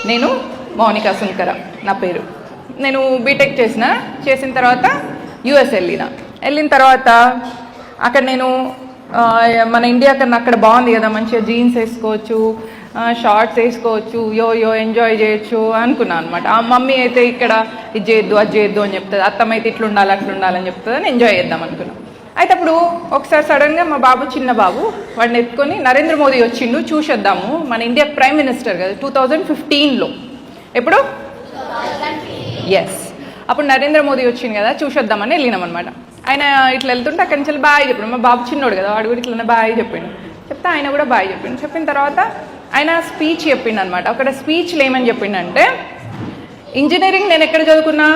నేను మౌనిక సుంకర నా పేరు. నేను బీటెక్ చేసిన తర్వాత యుఎస్ వెళ్ళిన తర్వాత అక్కడ నేను మన ఇండియా కన్నా అక్కడ బాగుంది కదా, మంచిగా జీన్స్ వేసుకోవచ్చు, షార్ట్స్ వేసుకోవచ్చు, యో ఎంజాయ్ చేయొచ్చు అనుకున్నాను అనమాట. ఆ మమ్మీ అయితే ఇక్కడ ఇది చేయొద్దు అది చేయొద్దు అని చెప్తుంది, అత్తమ్మ అయితే ఇట్లా ఉండాలని చెప్తుంది అని ఎంజాయ్ చేద్దాం అనుకున్నాను. అయితే అప్పుడు ఒకసారి సడన్గా మా బాబు చిన్న బాబు వాడిని ఎత్తుకొని నరేంద్ర మోదీ వచ్చిండు చూసేద్దాము, మన ఇండియా ప్రైమ్ మినిస్టర్ కదా 2015లో, ఎప్పుడు ఎస్ అప్పుడు నరేంద్ర మోదీ వచ్చింది కదా చూసేద్దామని వెళ్ళినాం అనమాట. ఆయన ఇట్లా వెళ్తుంటే అక్కడి నుంచి బాయ్ చెప్పాడు. మా బాబు చిన్నోడు కదా, వాడు కూడా ఇట్లా బాయ్ చెప్పిండు. చెప్తే ఆయన కూడా బాయ్ చెప్పిండు. చెప్పిన తర్వాత ఆయన స్పీచ్ చెప్పిండు అనమాట. అక్కడ స్పీచ్లో ఏమని చెప్పిండంటే, ఇంజనీరింగ్ నేను ఎక్కడ చదువుకున్నా,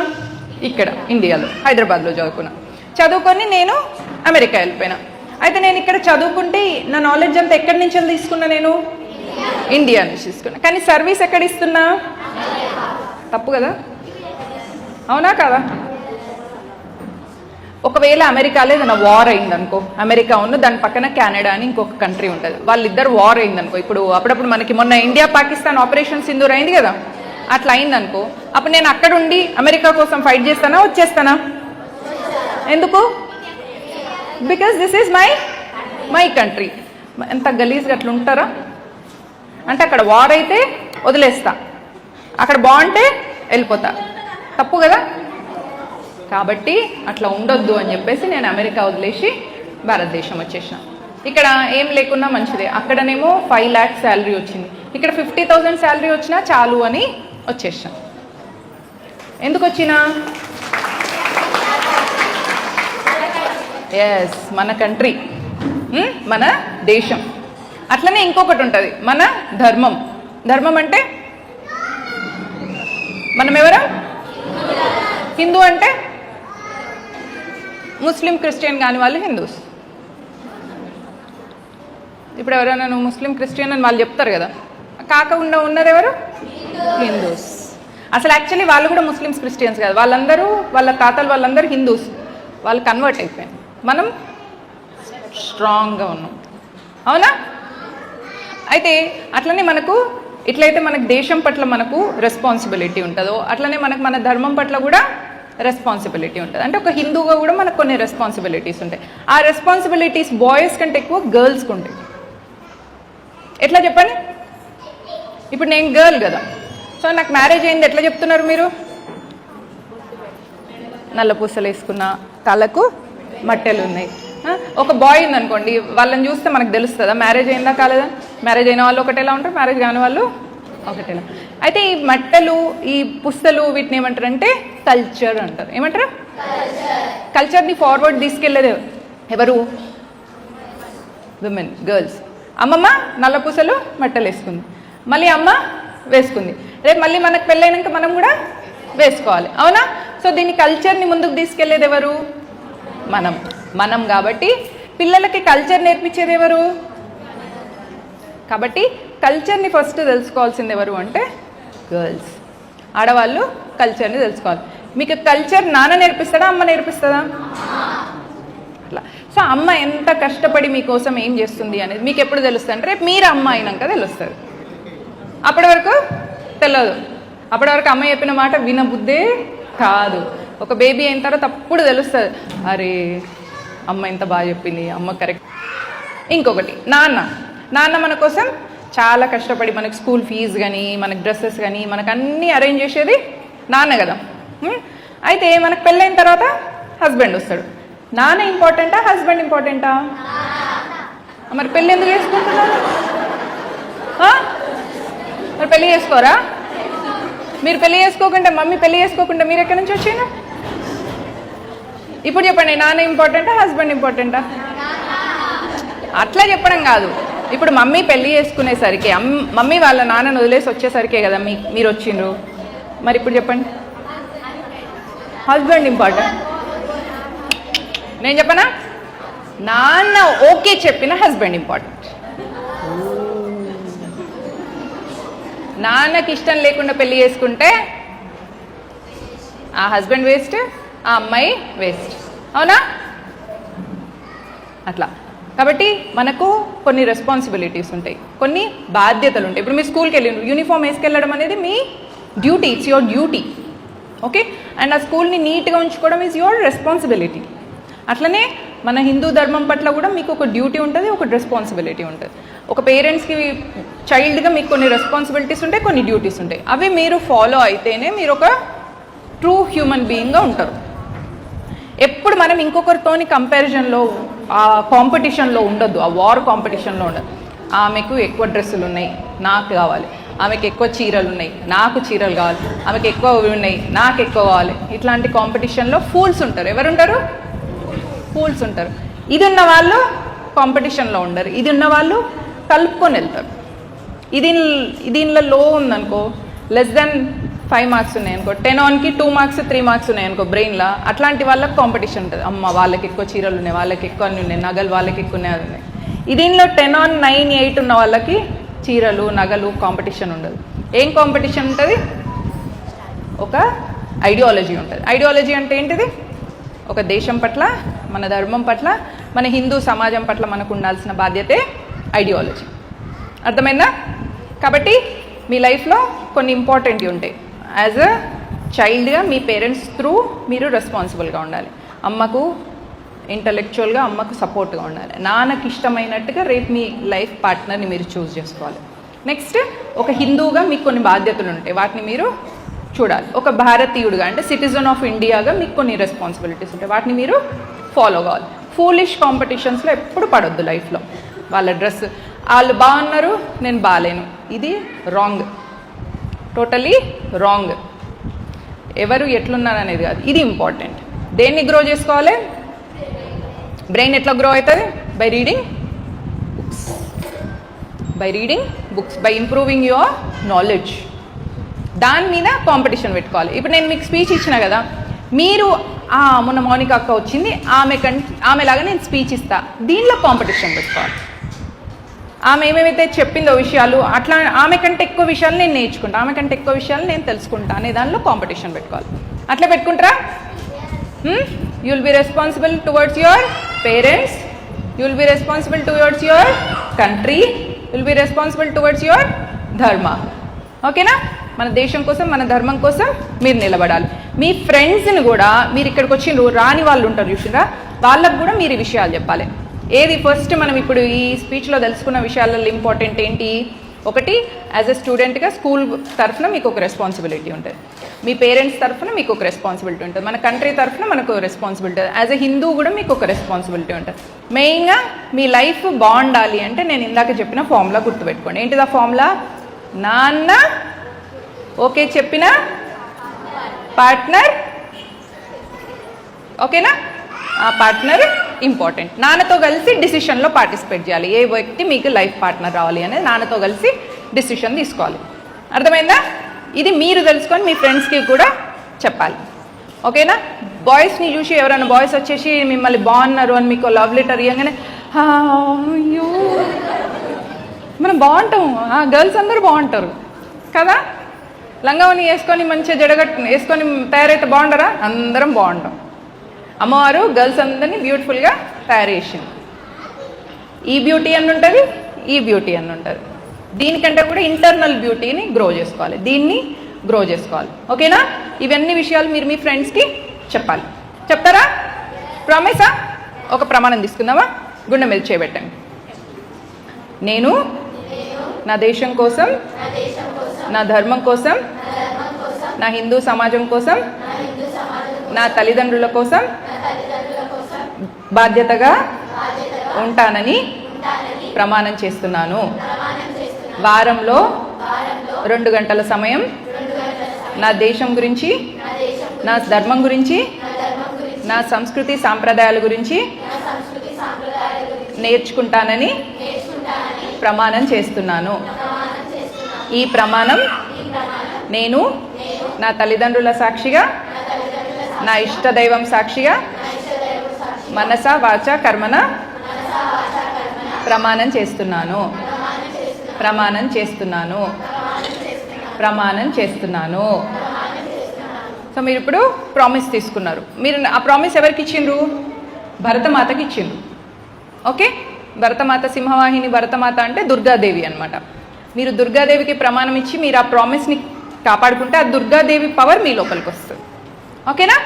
ఇక్కడ ఇండియాలో హైదరాబాద్లో చదువుకొని నేను అమెరికా వెళ్ళిపోయినా. అయితే నేను ఇక్కడ చదువుకుంటే నా నాలెడ్జ్ అంతా ఎక్కడి నుంచి తీసుకున్నా, నేను ఇండియా నుంచి తీసుకున్నా. కానీ సర్వీస్ ఎక్కడ ఇస్తున్నా, తప్పు కదా, అవునా కదా? ఒకవేళ అమెరికాలో ఏదైనా వార్ అయిందనుకో, అమెరికా ఉన్న దాని పక్కన కెనడా అని ఇంకొక కంట్రీ ఉంటుంది, వాళ్ళిద్దరు వార్ అయిందనుకో, ఇప్పుడు అప్పుడప్పుడు మనకి మొన్న ఇండియా పాకిస్తాన్ ఆపరేషన్ సింధూర్ అయింది కదా, అట్లా అయిందనుకో, అప్పుడు నేను అక్కడ ఉండి అమెరికా కోసం ఫైట్ చేస్తానా వచ్చేస్తానా? ఎందుకు? Because this is my country. ఎంత గలీజ్గా అట్లా ఉంటారా? అంటే అక్కడ వార్ అయితే వదిలేస్తా, అక్కడ బాగుంటే వెళ్ళిపోతా, తప్పు కదా? కాబట్టి అట్లా ఉండొద్దు అని చెప్పేసి నేను అమెరికా వదిలేసి భారతదేశం వచ్చేసిన. ఇక్కడ ఏం లేకున్నా మంచిదే, అక్కడనేమో 5 lakhs శాలరీ వచ్చింది, ఇక్కడ 50,000 శాలరీ వచ్చినా చాలు అని వచ్చేసిన. ఎందుకు వచ్చినా? ఎస్, మన కంట్రీ, మన దేశం. అట్లనే ఇంకొకటి ఉంటుంది, మన ధర్మం. ధర్మం అంటే మనం ఎవరు? హిందూ అంటే ముస్లిం క్రిస్టియన్ కాని వాళ్ళు హిందూస్. ఇప్పుడు ఎవరైనా నువ్వు ముస్లిం క్రిస్టియన్ అని వాళ్ళు చెప్తారు కదా, కాకుండా ఉన్నది ఎవరు? హిందూస్. అసలు యాక్చువల్లీ వాళ్ళు కూడా ముస్లిమ్స్ క్రిస్టియన్స్ కదా, వాళ్ళందరూ వాళ్ళ తాతలు వాళ్ళందరూ హిందూస్, వాళ్ళు కన్వర్ట్ అయిపోయారు. మనం స్ట్రాంగ్గా ఉన్నాం, అవునా? అయితే అట్లనే మనకు ఎట్లయితే మనకు దేశం పట్ల మనకు రెస్పాన్సిబిలిటీ ఉంటుందో, అట్లనే మనకు మన ధర్మం పట్ల కూడా రెస్పాన్సిబిలిటీ ఉంటుంది. అంటే ఒక హిందూగా కూడా మనకు కొన్ని రెస్పాన్సిబిలిటీస్ ఉంటాయి. ఆ రెస్పాన్సిబిలిటీస్ బాయ్స్ కంటే ఎక్కువ గర్ల్స్కి ఉంటాయి. ఎట్లా చెప్పండి? ఇప్పుడు నేను గర్ల్ కదా, సో నాకు మ్యారేజ్ అయింది, ఎట్లా చెప్తున్నారు మీరు? నల్ల పూసలు వేసుకున్న, తలకు మట్టెలు ఉన్నాయి. ఒక బాయ్ ఉందనుకోండి, వాళ్ళని చూస్తే మనకు తెలుస్తుందా మ్యారేజ్ అయిందా కాలేదా? మ్యారేజ్ అయిన వాళ్ళు ఒకటేలా ఉంటారు, మ్యారేజ్ కాని వాళ్ళు ఒకటేలా. అయితే ఈ మట్టెలు, ఈ పుస్తలు, వీటిని ఏమంటారంటే కల్చర్ అంటారు. ఏమంటారు? కల్చర్ని ఫార్వర్డ్ తీసుకెళ్ళేది ఎవరు? Women, girls. అమ్మమ్మ నల్ల పూసలు మట్టెలు వేసుకుంది, మళ్ళీ అమ్మ వేసుకుంది, రేపు మళ్ళీ మనకు పెళ్ళైనాక మనం కూడా వేసుకోవాలి, అవునా? సో దీన్ని కల్చర్ని ముందుకు తీసుకెళ్ళేది ఎవరు? మనం కాబట్టి పిల్లలకి కల్చర్ నేర్పించేది ఎవరు? కాబట్టి కల్చర్ని ఫస్ట్ తెలుసుకోవాల్సింది ఎవరు అంటే గర్ల్స్. ఆడవాళ్ళు కల్చర్ని తెలుసుకోవాలి. మీకు కల్చర్ నాన్న నేర్పిస్తాడా, అమ్మ నేర్పిస్తుందా? అట్లా. సో అమ్మ ఎంత కష్టపడి మీకోసం ఏం చేస్తుంది అనేది మీకు ఎప్పుడు తెలుస్తుంది అంటే రేపు మీరు అమ్మ అయినాక తెలుస్తుంది. అప్పటి వరకు తెలియదు. అప్పటి వరకు అమ్మ చెప్పిన మాట వినబుద్దే కాదు. ఒక బేబీ అయిన తర్వాత అప్పుడు తెలుస్తుంది, అరే అమ్మ ఎంత బాగా చెప్పింది, అమ్మ కరెక్ట్. ఇంకొకటి నాన్న మన కోసం చాలా కష్టపడి మనకు స్కూల్ ఫీజు కానీ, మనకు డ్రెస్సెస్ కానీ, మనకు అన్నీ అరేంజ్ చేసేది నాన్న కదా. అయితే మనకు పెళ్ళైన తర్వాత హస్బెండ్ వస్తాడు. నాన్న ఇంపార్టెంటా, హస్బెండ్ ఇంపార్టెంటా? మరి పెళ్ళి ఎందుకు చేసుకుంటున్నారు? మరి పెళ్ళి చేసుకోరా? మీరు పెళ్ళి చేసుకోకుండా, మమ్మీ పెళ్ళి చేసుకోకుండా మీరు ఎక్కడి నుంచి వచ్చిందా? ఇప్పుడు చెప్పండి, నాన్న ఇంపార్టెంటా, హస్బెండ్ ఇంపార్టెంటా? అట్లా చెప్పడం కాదు. ఇప్పుడు మమ్మీ పెళ్ళి చేసుకునేసరికి, మమ్మీ వాళ్ళ నాన్నను వదిలేసి వచ్చేసరికే కదా మీరు వచ్చిండ్రు. మరి ఇప్పుడు చెప్పండి, హస్బెండ్ ఇంపార్టెంట్. నేను చెప్పనా? నాన్న ఓకే చెప్పిన హస్బెండ్ ఇంపార్టెంట్. నాన్నకి ఇష్టం లేకుండా పెళ్ళి చేసుకుంటే ఆ హస్బెండ్ వేస్ట్, ఆ అమ్మాయి వేస్ట్, అవునా? అట్లా. కాబట్టి మనకు కొన్ని రెస్పాన్సిబిలిటీస్ ఉంటాయి. కొన్ని బాధ్యతలు ఉంటాయి. ఇప్పుడు మీరు స్కూల్కి వెళ్ళిండ్రు, యూనిఫామ్ వేసుకెళ్ళడం అనేది మీ duty, it's your duty. Okay, and ఆ స్కూల్ని నీట్గా ఉంచుకోవడం ఈజ్ యువర్ రెస్పాన్సిబిలిటీ. అట్లనే మన హిందూ ధర్మం పట్ల కూడా మీకు ఒక డ్యూటీ ఉంటుంది, ఒక రెస్పాన్సిబిలిటీ ఉంటుంది. ఒక పేరెంట్స్కి చైల్డ్గా మీకు కొన్ని రెస్పాన్సిబిలిటీస్ ఉంటాయి, కొన్ని డ్యూటీస్ ఉంటాయి. అవి మీరు ఫాలో అయితేనే మీరు ఒక ట్రూ హ్యూమన్ బీయింగ్గా ఉంటారు. ఎప్పుడు మనం ఇంకొకరితోని కంపారిజన్లో, ఆ కాంపిటీషన్లో ఉండొద్దు, ఆ వార్ కాంపిటీషన్లో ఉండదు. ఆమెకు ఎక్కువ డ్రెస్సులు ఉన్నాయి, నాకు కావాలి. ఆమెకు ఎక్కువ చీరలు ఉన్నాయి, నాకు చీరలు కావాలి. ఆమెకు ఎక్కువ ఉన్నాయి, నాకు ఎక్కువ కావాలి. ఇట్లాంటి కాంపిటీషన్లో ఫూల్స్ ఉంటారు. ఎవరుంటారు? ఫూల్స్ ఉంటారు. ఇది ఉన్న వాళ్ళు కాంపిటీషన్లో ఉండరు, ఇది ఉన్న వాళ్ళు కలుపుకొని వెళ్తారు. దీనిలో లో ఉందనుకో, లెస్ దెన్ 5 మార్క్స్ ఉన్నాయనుకో, 10 onకి 2 మార్క్స్ 3 మార్క్స్ ఉన్నాయనుకో బ్రెయిన్లో, అట్లాంటి వాళ్ళకి కాంపిటీషన్ ఉంటుంది. అమ్మ వాళ్ళకి ఎక్కువ చీరలు ఉన్నాయి, వాళ్ళకి ఎక్కువ అన్నీ ఉన్నాయి, నగలు వాళ్ళకి ఎక్కువ ఉన్నాయి. దీనిలో 10 on 9 8 ఉన్న వాళ్ళకి చీరలు నగలు కాంపిటీషన్ ఉండదు. ఏం కాంపిటీషన్ ఉంటుంది? ఒక ఐడియాలజీ ఉంటుంది. ఐడియాలజీ అంటే ఏంటిది? ఒక దేశం పట్ల, మన ధర్మం పట్ల, మన హిందూ సమాజం పట్ల మనకు ఉండాల్సిన బాధ్యతే ఐడియాలజీ. అర్థమైందా? కాబట్టి మీ లైఫ్లో కొన్ని ఇంపార్టెంట్ ఉంటాయి. యాజ్ అ చైల్డ్గా మీ పేరెంట్స్ త్రూ మీరు రెస్పాన్సిబుల్గా ఉండాలి. అమ్మకు ఇంటలెక్చువల్గా అమ్మకు సపోర్ట్గా ఉండాలి. నాన్నకి ఇష్టమైనట్టుగా రేపు మీ లైఫ్ పార్ట్నర్ని మీరు చూస్ చేసుకోవాలి. నెక్స్ట్, ఒక హిందూగా మీకు కొన్ని బాధ్యతలు ఉంటాయి, వాటిని మీరు చూడాలి. ఒక భారతీయుడిగా అంటే సిటిజన్ ఆఫ్ ఇండియాగా మీకు కొన్ని రెస్పాన్సిబిలిటీస్ ఉంటాయి, వాటిని మీరు ఫాలో కావాలి. ఫూలిష్ కాంపిటీషన్స్లో ఎప్పుడు పడొద్దు లైఫ్లో. వాళ్ళ డ్రెస్, వాళ్ళు బాగున్నారు నేను బాగాలేను, ఇది రాంగ్, టోటలీ రాంగ్. ఎవరు ఎట్లున్నారు అనేది కాదు, ఇది ఇంపార్టెంట్. దేన్ని గ్రో చేసుకోవాలి? బ్రెయిన్ ఎట్లా గ్రో అవుతుంది? By reading books, by reading books, by improving your knowledge. దాని మీద కాంపిటీషన్ పెట్టుకోవాలి. ఇప్పుడు నేను మీకు స్పీచ్ ఇచ్చిన కదా, మీరు మొన్న మౌనిక అక్క వచ్చింది, ఆమెలాగా నేను స్పీచ్ ఇస్తా, దీనిలో కాంపిటీషన్ పెట్టుకోవాలి. ఆమె ఏమేమైతే చెప్పిందో విషయాలు, అట్లా ఆమె కంటే ఎక్కువ విషయాలు నేను నేర్చుకుంటా, ఆమె కంటే ఎక్కువ విషయాలు నేను తెలుసుకుంటా అనే దానిలో కాంపిటీషన్ పెట్టుకోవాలి. అట్లా పెట్టుకుంటారా? You will be responsible towards your parents, you will be responsible towards your country, you will be responsible towards your ధర్మ. ఓకేనా? మన దేశం కోసం, మన ధర్మం కోసం మీరు నిలబడాలి. మీ ఫ్రెండ్స్ని కూడా, మీరు ఇక్కడికి వచ్చిండ్రు రాని వాళ్ళు ఉంటారు చూసిరా, వాళ్ళకు కూడా మీరు ఈ విషయాలు చెప్పాలి. ఏది ఫస్ట్ మనం ఇప్పుడు ఈ స్పీచ్లో తెలుసుకున్న విషయాలలో ఇంపార్టెంట్ ఏంటి? ఒకటి, యాజ్ ఎ స్టూడెంట్గా స్కూల్ తరఫున మీకు ఒక రెస్పాన్సిబిలిటీ ఉంటుంది, మీ పేరెంట్స్ తరఫున మీకు ఒక రెస్పాన్సిబిలిటీ ఉంటుంది, మన కంట్రీ తరఫున మనకు రెస్పాన్సిబిలిటీ ఉంటుంది, యాజ్ ఎ హిందూ కూడా మీకు ఒక రెస్పాన్సిబిలిటీ ఉంటుంది. మెయిన్గా మీ లైఫ్ బాగుండాలి అంటే నేను ఇందాక చెప్పిన ఫార్ములా గుర్తుపెట్టుకోండి. ఏంటిది ఆ ఫార్ములా? నాన్న ఓకే చెప్పిన పార్ట్నర్, ఓకేనా? ఆ పార్ట్నర్ ఇంపార్టెంట్. నాన్నతో కలిసి డిసిషన్లో పార్టిసిపేట్ చేయాలి. ఏ వ్యక్తి మీకు లైఫ్ పార్ట్నర్ రావాలి అనేది నాన్నతో కలిసి డిసిషన్ తీసుకోవాలి. అర్థమైందా? ఇది మీరు తెలుసుకొని మీ ఫ్రెండ్స్కి కూడా చెప్పాలి. ఓకేనా? బాయ్స్ని చూసి ఎవరైనా బాయ్స్ వచ్చేసి మిమ్మల్ని బాగున్నారు అని మీకు లవ్ లెటర్ ఇవ్వగానే అయ్యో మనం బాగుంటాము, గర్ల్స్ అందరూ బాగుంటారు కదా, లంగావని వేసుకొని మంచిగా జడగట్టు వేసుకొని తయారైతే బాగుండరా? అందరం బాగుంటాం. అమ్మవారు గర్ల్స్ అందరినీ బ్యూటిఫుల్గా తయారు చేసింది. ఈ బ్యూటీ అని ఉంటుంది, ఈ బ్యూటీ అని ఉంటుంది. దీనికంటే కూడా ఇంటర్నల్ బ్యూటీని గ్రో చేసుకోవాలి, దీన్ని గ్రో చేసుకోవాలి. ఓకేనా? ఇవన్నీ విషయాలు మీరు మీ ఫ్రెండ్స్కి చెప్పాలి. చెప్తారా? ప్రామిసా? ఒక ప్రమాణం తీసుకుందామా? గుండె మీద చేయబెట్టండి. నేను నా దేశం కోసం, నా ధర్మం కోసం, నా హిందూ సమాజం కోసం, నా తల్లిదండ్రుల కోసం బాధ్యతగా ఉంటానని ప్రమాణం చేస్తున్నాను. వారంలో 2 గంటల సమయం నా దేశం గురించి, నా ధర్మం గురించి, నా సంస్కృతి సాంప్రదాయాల గురించి నేర్చుకుంటానని ప్రమాణం చేస్తున్నాను. ఈ ప్రమాణం నేను నా తల్లిదండ్రుల సాక్షిగా, నా ఇష్టదైవం సాక్షిగా, మనస వాచ కర్మన ప్రమాణం చేస్తున్నాను. ప్రమాణం చేస్తున్నాను. ప్రమాణం చేస్తున్నాను. సో మీరు ఇప్పుడు ప్రామిస్ తీసుకున్నారు. మీరు ఆ ప్రామిస్ ఎవరికి ఇచ్చిండ్రు? భరతమాతకి ఇచ్చిండ్రు. ఓకే, భరతమాత సింహవాహిని భరతమాత అంటే దుర్గాదేవి అనమాట. మీరు దుర్గాదేవికి ప్రమాణం ఇచ్చి మీరు ఆ ప్రామిస్ని కాపాడుకుంటే ఆ దుర్గాదేవి పవర్ మీ లోపలికి వస్తుంది. ఓకేనా?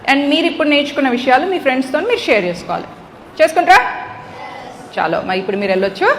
అండ్ మీరు ఇప్పుడు నేర్చుకున్న విషయాలు మీ ఫ్రెండ్స్తో మీరు షేర్ చేసుకోవాలి. చేసుకుంటారా? చాలు, మరి ఇప్పుడు మీరు వెళ్ళొచ్చు.